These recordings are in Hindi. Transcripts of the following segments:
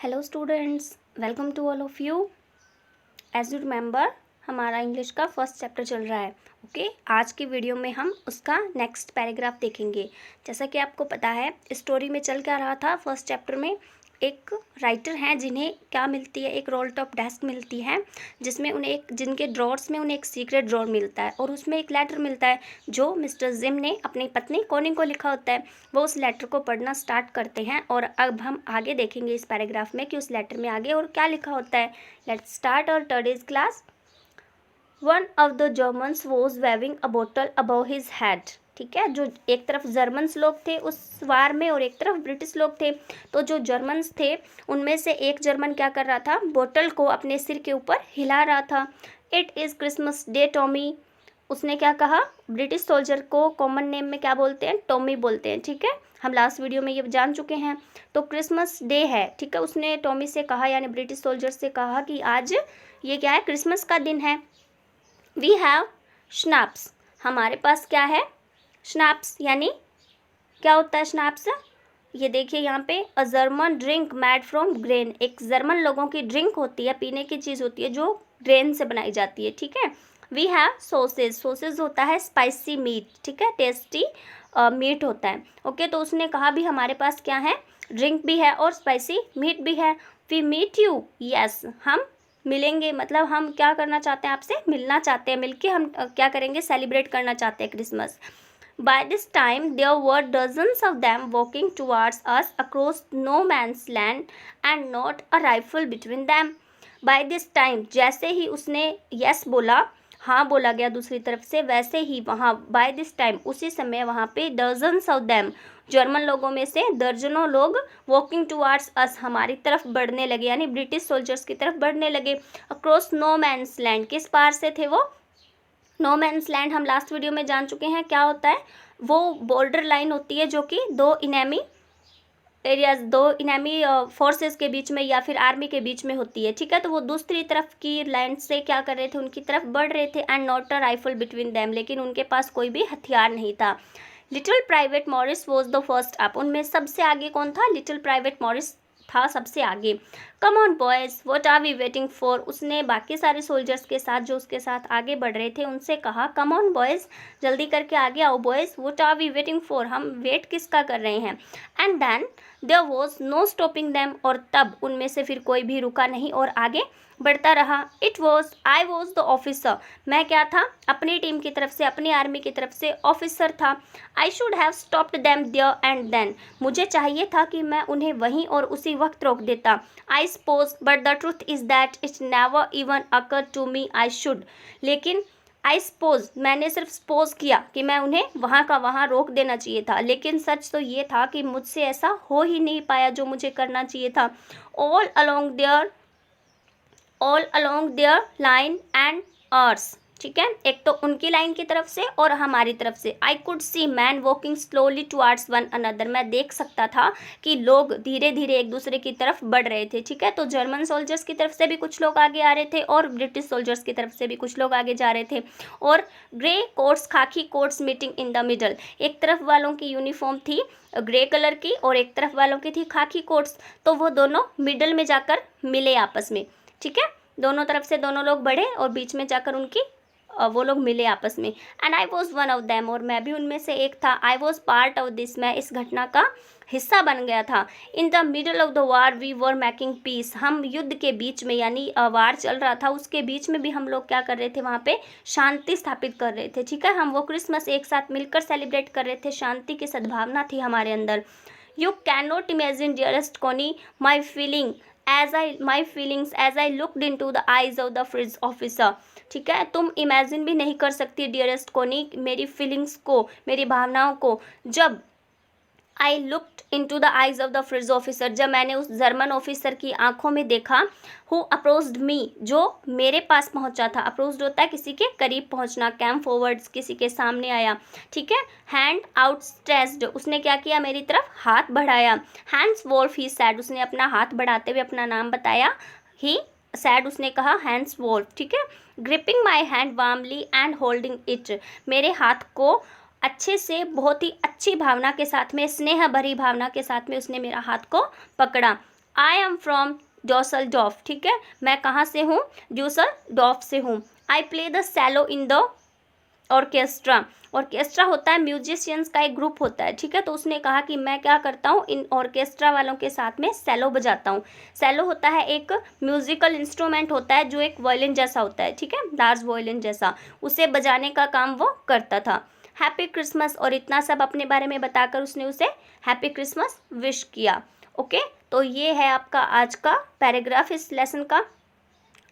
Hello students, welcome to all of you. As you remember, हमारा इंग्लिश का फर्स्ट चैप्टर चल रहा है। ओके, आज की वीडियो में हम उसका नेक्स्ट पैराग्राफ देखेंगे। जैसा कि आपको पता है, स्टोरी में चल क्या रहा था। फर्स्ट चैप्टर में एक राइटर हैं जिन्हें क्या मिलती है, एक रोल टॉप डेस्क मिलती है जिसमें उन्हें जिनके ड्रॉर्स में उन्हें एक सीक्रेट ड्रॉर मिलता है और उसमें एक लेटर मिलता है जो मिस्टर जिम ने अपनी पत्नी कॉनी को लिखा होता है। वो उस लेटर को पढ़ना स्टार्ट करते हैं और अब हम आगे देखेंगे इस पैराग्राफ में कि उस लेटर में आगे और क्या लिखा होता है। Let's start our today's class. One of the Germans was waving a bottle above his head. ठीक है, जो एक तरफ जर्मन्स लोग थे उस वार में और एक तरफ ब्रिटिश लोग थे। तो जो जर्मन्स थे उनमें से एक जर्मन क्या कर रहा था, बोतल को अपने सिर के ऊपर हिला रहा था। It is Christmas day Tommy. उसने क्या कहा, ब्रिटिश सोल्जर को कॉमन नेम में क्या बोलते हैं, टॉमी बोलते हैं। ठीक है, हम लास्ट वीडियो में ये जान चुके हैं। तो क्रिसमस डे है, ठीक है। उसने टॉमी से कहा, यानी ब्रिटिश सोल्जर से कहा कि आज ये क्या है, क्रिसमस का दिन है। We have schnapps. हमारे पास क्या है, श्नाप्स। यानी क्या होता है श्नाप्स, ये देखिए यहाँ पे, a German drink made from grain. एक जर्मन लोगों की ड्रिंक होती है, पीने की चीज़ होती है जो ग्रेन से बनाई जाती है। ठीक है। We have sausage. सोसेज होता है स्पाइसी मीट, ठीक है, टेस्टी मीट होता है। ओके, तो उसने कहा भी हमारे पास क्या है, ड्रिंक भी है और स्पाइसी मीट भी है। वी मीट यू, यस, हम मिलेंगे, मतलब हम क्या करना चाहते हैं, आपसे मिलना चाहते हैं, मिलके हम क्या करेंगे, सेलिब्रेट करना चाहते हैं Christmas. By this time there were dozens of them walking towards us across no man's land and not a rifle between them. By this time, जैसे ही उसने yes बोला, हाँ बोला गया दूसरी तरफ से, वैसे ही वहाँ by this time, उसी समय वहाँ पे dozens of them, जर्मन लोगों में से दर्जनों लोग walking towards us, हमारी तरफ बढ़ने लगे, यानी ब्रिटिश सोल्जर्स की तरफ बढ़ने लगे। across no man's land, किस पार से थे वो, नो मैन्स लैंड। हम लास्ट वीडियो में जान चुके हैं क्या होता है, वो बॉर्डर लाइन होती है जो कि दो इनेमी एरियाज, दो इनेमी फोर्सेस के बीच में या फिर आर्मी के बीच में होती है। ठीक है, तो वो दूसरी तरफ की लैंड से क्या कर रहे थे, उनकी तरफ बढ़ रहे थे। And not a rifle between them, लेकिन उनके पास कोई भी हथियार नहीं था। Little private Morris was the first up. उनमें सबसे आगे कौन था, लिटिल प्राइवेट मॉरिस था सबसे आगे। Come on boys, what are we waiting for. उसने बाकी सारे सोल्जर्स के साथ जो उसके साथ आगे बढ़ रहे थे उनसे कहा, कम ऑन बॉयज, जल्दी करके आगे आओ boys, what are we waiting for, हम वेट किसका कर रहे हैं। And then there was no stopping them, और तब उनमें से फिर कोई भी रुका नहीं और आगे बढ़ता रहा। It was, I was the officer, मैं क्या था, अपनी टीम की तरफ से, अपनी आर्मी की तरफ से ऑफिसर था। I should have stopped them there and then, मुझे चाहिए था कि मैं उन्हें वहीं और उसी वक्त रोक देता। I suppose but the truth is that it never even occur to me I should, लेकिन आई सपोज, मैंने सिर्फ सपोज किया कि मैं उन्हें वहाँ का वहाँ रोक देना चाहिए था, लेकिन सच तो ये था कि मुझसे ऐसा हो ही नहीं पाया जो मुझे करना चाहिए था। All along their line and ours, ठीक है, एक तो उनकी लाइन की तरफ से और हमारी तरफ से। I could see man walking slowly towards one another, मैं देख सकता था कि लोग धीरे धीरे एक दूसरे की तरफ बढ़ रहे थे। ठीक है, तो जर्मन सोल्जर्स की तरफ से भी कुछ लोग आगे आ रहे थे और ब्रिटिश सोल्जर्स की तरफ से भी कुछ लोग आगे जा रहे थे। और ग्रे कोट्स, खाकी quotes meeting in the middle, एक तरफ वालों की यूनिफॉर्म थी ग्रे कलर की और एक तरफ वालों की थी खाकी कोट्स, तो वो दोनों मिडल में जाकर मिले आपस में। ठीक है, दोनों तरफ से दोनों लोग बढ़े और बीच में जाकर उनकी वो लोग मिले आपस में। And I was one of them, और मैं भी उनमें से एक था। I was part of this, मैं इस घटना का हिस्सा बन गया था। In the middle of the war we were making peace, हम युद्ध के बीच में, यानी वार चल रहा था उसके बीच में भी हम लोग क्या कर रहे थे, वहाँ पे शांति स्थापित कर रहे थे। ठीक है, हम वो क्रिसमस एक साथ मिलकर सेलिब्रेट कर रहे थे, शांति की सद्भावना थी हमारे अंदर। You can not imagine dearest Connie my feelings as I looked in to the eyes of the fridge officer. ठीक है, तुम इमेजिन भी नहीं कर सकती डियरेस्ट कोनी, मेरी फीलिंग्स को, मेरी भावनाओं को, जब I looked in to the eyes of the fridge officer, जब मैंने उस जर्मन ऑफिसर की आंखों में देखा। हु अप्रोच्ड मी, जो मेरे पास पहुंचा था। अप्रोच्ड होता है किसी के करीब पहुंचना, कैम फॉरवर्ड्स, किसी के सामने आया। ठीक है, हैंड आउटस्ट्रेच्ड, उसने क्या किया, मेरी तरफ हाथ बढ़ाया। हैंड्स वॉल्फ ही सैड, उसने अपना हाथ बढ़ाते हुए अपना नाम बताया। ही सैड, उसने कहा हैंड्स वॉल्फ। ठीक है, gripping my hand warmly and holding it, मेरे हाथ को अच्छे से, बहुत ही अच्छी भावना के साथ में, स्नेह भरी भावना के साथ में उसने मेरा हाथ को पकड़ा। आई एम फ्रॉम ड्यूसलडॉर्फ, ठीक है, मैं कहाँ से हूँ, ड्यूसलडॉर्फ से हूँ। I play the cello in the orchestra, orchestra होता है म्यूजिशियंस का एक ग्रुप होता है, ठीक है, तो उसने कहा कि मैं क्या करता हूँ, इन ऑर्केस्ट्रा वालों के साथ में सेलो बजाता हूँ। सेलो होता है एक म्यूजिकल इंस्ट्रूमेंट होता है जो एक वायलिन जैसा होता है, ठीक है, लार्ज वायलिन जैसा, उसे बजाने का काम वो करता था। हैप्पी क्रिसमस, और इतना सब अपने बारे में बताकर उसने उसे हैप्पी क्रिसमस विश किया। ओके, तो ये है आपका आज का पैराग्राफ इस लेसन का।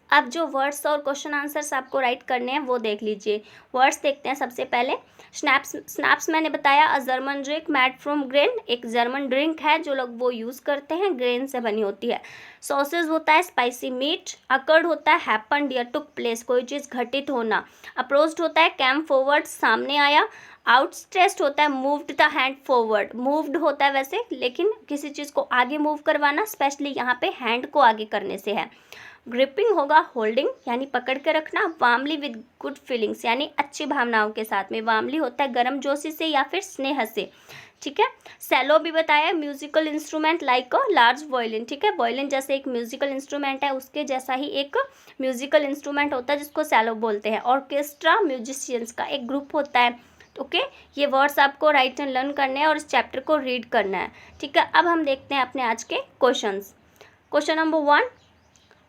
अब जो वर्ड्स और क्वेश्चन आंसर्स आपको राइट करने हैं वो देख लीजिए। वर्ड्स देखते हैं सबसे पहले। स्नैप्स मैंने बताया, a German drink made from grain, एक जर्मन ड्रिंक है जो लोग वो यूज़ करते हैं, ग्रेन से बनी होती है। सॉसेज होता है स्पाइसी मीट। अकर्ड होता है हैपन्ड या टुक प्लेस, कोई चीज़ घटित होना। अप्रोच्ड होता है कैम फॉरवर्ड, सामने आया। आउटस्ट्रेस्ड होता है moved the hand forward, moved होता है वैसे, लेकिन किसी चीज़ को आगे मूव करवाना, स्पेशली यहाँ पे हैंड को आगे करने से है। ग्रिपिंग होगा होल्डिंग यानी पकड़ के रखना। वार्मली विद गुड फीलिंग्स यानी अच्छी भावनाओं के साथ में। वार्मली होता है गर्म जोशी से या फिर स्नेह से, ठीक है। सेलो भी बताया musical instrument like a large violin, ठीक है, वायलिन जैसे एक म्यूजिकल इंस्ट्रूमेंट है, उसके जैसा ही एक म्यूजिकल इंस्ट्रूमेंट होता है जिसको सेलो बोलते हैं। ऑर्केस्ट्रा म्यूजिशियंस का एक ग्रुप होता है। ओके, ये वर्ड्स आपको राइट एंड लर्न करने हैं और इस चैप्टर को रीड करना है, ठीक है। अब हम देखते हैं अपने आज के questions. Question number 1,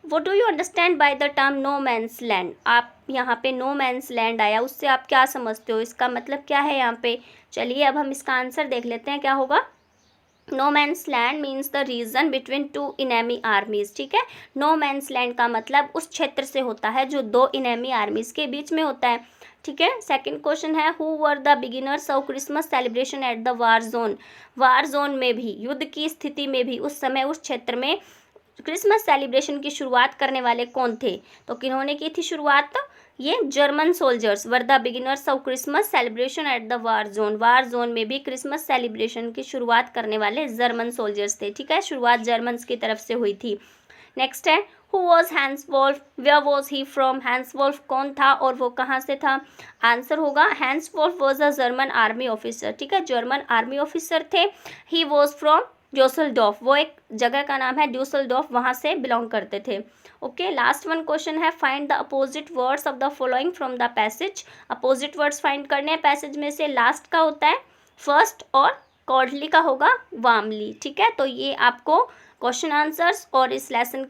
What do you understand by the term no man's land? आप यहाँ पे no man's land आया, उससे आप क्या समझते हो, इसका मतलब क्या है यहाँ पे। चलिए अब हम इसका आंसर देख लेते हैं क्या होगा। No man's land means the region between two enemy armies, ठीक है। नो मैंस लैंड का मतलब उस क्षेत्र से होता है जो दो इनेमी आर्मीज के बीच में होता है, ठीक है। सेकंड क्वेश्चन है, who were the beginners of Christmas celebration at the war zone. War zone में भी, युद्ध की स्थिति में भी, उस समय उस क्षेत्र में क्रिसमस सेलिब्रेशन की शुरुआत करने वाले कौन थे, तो किन्होंने की थी शुरुआत, ये German soldiers were the beginners of Christmas celebration at the war zone. War zone में भी क्रिसमस सेलिब्रेशन की शुरुआत करने वाले जर्मन सोल्जर्स थे, ठीक है, शुरुआत जर्मन्स की तरफ से हुई थी। नेक्स्ट है, who was Hans Wolf, where was he from. Hans Wolf कौन था और वो कहाँ से था। आंसर होगा Hans Wolf was a German army officer, ठीक है, जर्मन आर्मी ऑफिसर थे। ही वॉज फ्रॉम ड्यूसलडॉर्फ, वो एक जगह का नाम है ड्यूसलडॉर्फ, वहाँ से बिलोंग करते थे। ओके, लास्ट वन क्वेश्चन है, find the opposite words of the following from the passage. Opposite words find करने हैं पैसेज में से। लास्ट का होता है फर्स्ट और कॉर्डली का होगा वार्मली, ठीक है। तो ये आपको क्वेश्चन आंसर्स और इस लेसन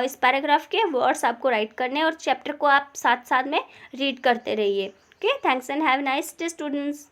इस पैराग्राफ के वर्ड्स आपको राइट करने हैं और चैप्टर को आप साथ साथ में रीड करते रहिए। Okay, thanks and have nice day students.